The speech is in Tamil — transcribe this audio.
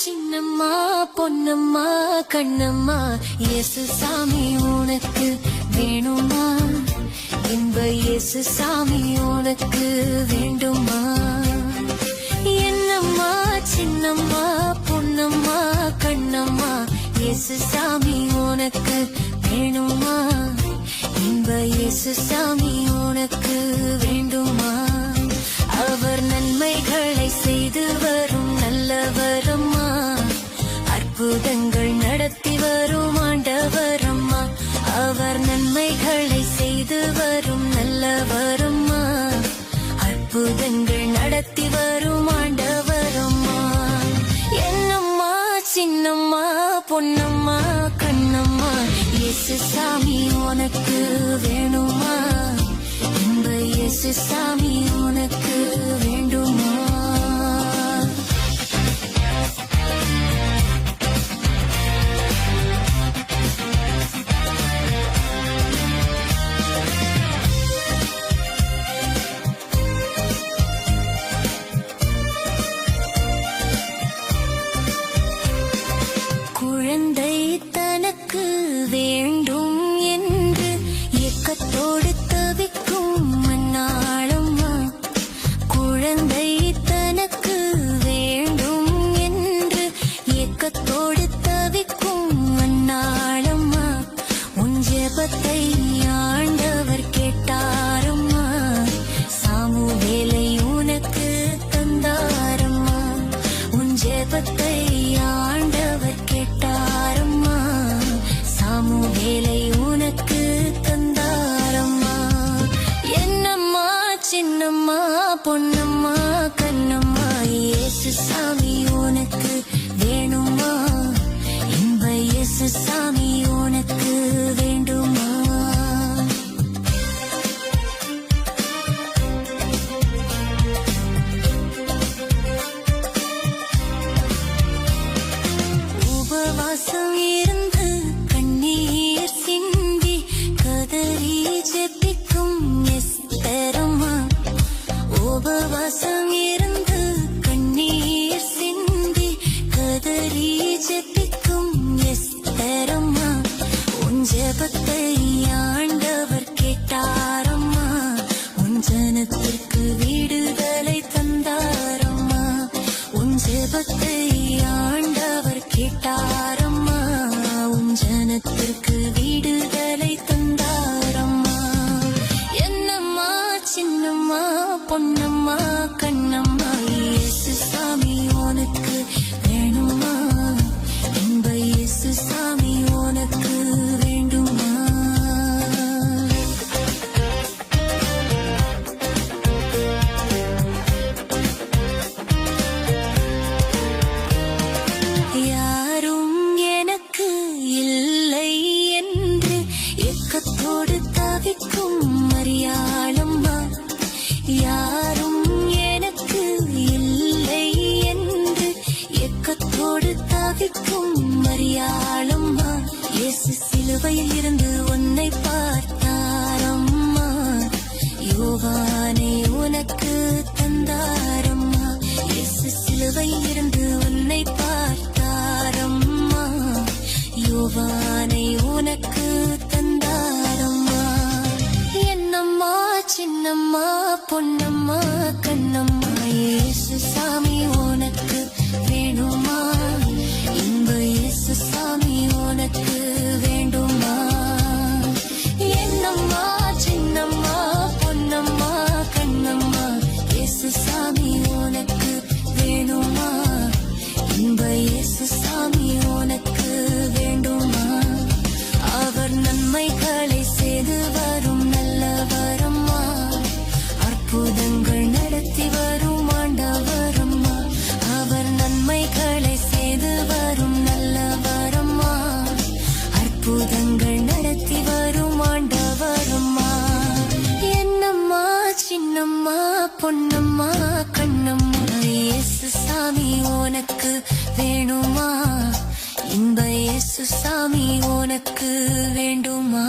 சின்னம்மா பொன்னம்மா கண்ணம்மா இயேசு சாமி உனக்கு வேணுமா? இன்ப இயேசு சாமி உனக்கு வேண்டுமா? என்னம்மா சின்னம்மா பொன்னம்மா கண்ணம்மா இயேசு சாமி உனக்கு வேணுமா? இன்ப இயேசு சாமி உனக்கு வேண்டுமா? அவர் நன்மைகளை செய்து வரும் நல்லவரம்மா, அற்புதங்கள் நடத்தி வரும் ஆண்டவரம்மா. அவர் நன்மைகளை செய்து வரும் நல்லவரம்மா, அற்புதங்கள் நடத்தி வரும் ஆண்டவரம்மா. என்னம்மா சின்னம்மா பொன்னம்மா கண்ணம்மா இயேசு சாமி உனக்கு வேணுமா? இன்ப இயேசு சாமி உனக்கு வேண்டுமா? குழந்தை தனக்கு வேண்டும் என்று ஏக்கத்தோடு தவிக்கும் மன்னாளம்மா. குழந்தை தனக்கு வேண்டும் என்று ஏக்கத்தோடு தவிக்கும் மன்னாளம்மா. உன் ஜெபத்தை ஆண்டவர் கேட்டாரம்மா, சாமுவேலை உனக்கு தந்தாரம்மா. உன் ஜெபத்தை ஆண்டவர் கேட்டாரம்மா, சாமுவேலை உனக்கு தந்தாரம்மா. என்னம்மா சின்னம்மா பொன்னம்மா கண்ணம்மா இயேசு சாமி உனக்கு வேணுமா? இன்ப இயேசு சாமி உனக்கு வேண்டுமா? உபவாசம் இருந்து கண்ணீர் சிந்தி கதறி ஜெபிக்கும் எஸ்தரம்மா. உபவாசம் இருந்து கண்ணீர் சிந்தி கதறி ஜெபிக்கும் எஸ்தரம்மா. உன் ஜெபத்தை ஆண்டவர் கேட்டாரம்மா, உன் ஜனத்திற்கு விடுதலை தந்தாரம்மா. உன் ஜெபத்தை ஆண்டவர் கேட்டாரம்மா, உன் ஜனத்திற்கு விடுதலை தந்தாரம்மா. என்னம்மா சின்னம்மா பொன்னம்மா கண்ணம்மா இயேசு சாமி உனக்கு வேணுமா? இன்ப இயேசு சாமி உனக்கு வேண்டுமா? யாரும் எனக்கு இல்லை என்று ஏக்கத்தோடு தவிக்கும் மரியாளம்மா. யாரும் எனக்கு இல்லை என்று ஏக்கத்தோடு தவிக்கும் மரியாளம்மா. இயேசு சிலுவையில் இருந்து உன்னை பார்த்தாரம்மா, யோவானை உனக்கு தந்தாரம்மா. இயேசு சிலுவையில் இருந்து உன்னை பார்த்தாரம்மா, யோவானை உனக்கு தந்தாரம்மா. என்னம்மா சின்னம்மா பொன்னம்மா கண்ணம்மா இயேசு சாமி உனக்கு வேணுமா? இன்ப இயேசு சாமி உனக்கு வேண்டுமா? என்னம்மா சின்னம்மா பொன்னம்மா கண்ணம்மா இயேசு சாமி உனக்கு வேணுமா? இன்ப இயேசு சாமி உனக்கு வேண்டுமா? அவர் நன்மைகளை செய்து வரும் நல்லவரம்மா, அற்புதங்கள் நடத்தி வரும் ஆண்டவரம்மா. அவர் நன்மைகளை செய்து வரும் நல்லவரம்மா, அற்புதங்கள் நடத்தி வரும் ஆண்டவரம்மா. என்னம்மா சின்னம்மா பொன்னம்மா கண்ணம்மா இயேசு சாமி உனக்கு வேணுமா? இன்ப இயேசு சாமி உனக்கு வேண்டுமா?